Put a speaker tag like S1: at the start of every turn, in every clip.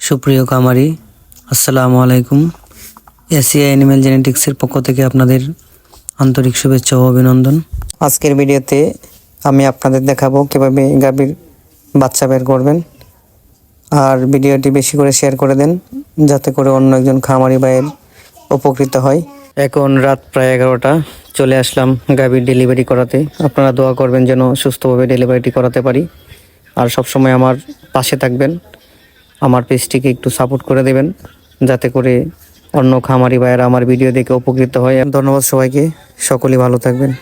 S1: সুপ্রিয় খামারি, আসসালামু আলাইকুম। এশিয়া অ্যানিম্যাল জেনেটিক্সের পক্ষ থেকে আপনাদের আন্তরিক শুভেচ্ছা ও অভিনন্দন। আজকের ভিডিওতে আমি আপনাদের দেখাবো কিভাবে গাভীর বাচ্চা বের করবেন। আর ভিডিওটি বেশি করে শেয়ার করে দেন, যাতে করে অন্য একজন খামারি ভাইয়ের উপকৃত হয়। এখন রাত প্রায় 11টা, চলে আসলাম গাভীর ডেলিভারি করাতে। আপনারা দোয়া করবেন যেন সুস্থভাবে ডেলিভারিটি করাতে পারি। আর সবসময় আমার পাশে থাকবেন, আমার পেজটিকে একটু সাপোর্ট করে দেবেন, যাতে করে অন্য খামারি ভাইয়েরা আমার ভিডিও দেখে উপকৃত হয়। ধন্যবাদ সবাইকে, সকলেই ভালো থাকবেন।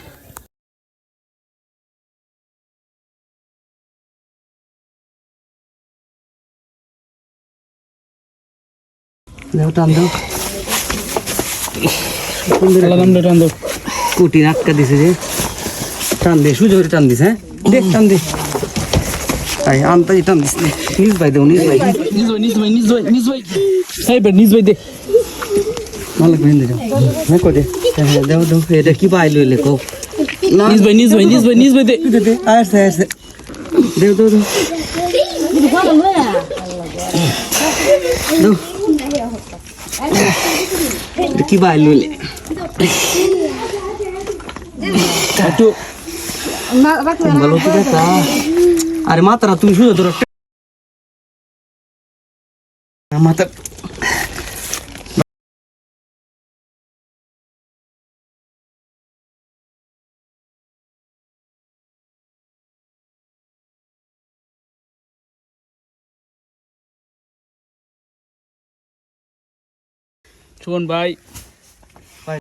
S1: কুটি আটকা দিছে যে, টান দে, সুজোরে টান দিস। হ্যাঁ দেখ, টান দে, আনতে টান দিস। নিজ ভাই দেও, নিজ ভাই দে ভালো করে দে। হ্যাঁ করে দেও দেও, এটা কি পাইলো এলে কো নিজ ভাই দে আসছে আসছে, দেও দেও দেও দেও, কি পাইলো এলে একটু ভালো তো দেখা। আরে মাতারা তুমি শুধু ধরো মাথা।
S2: শোন ভাই,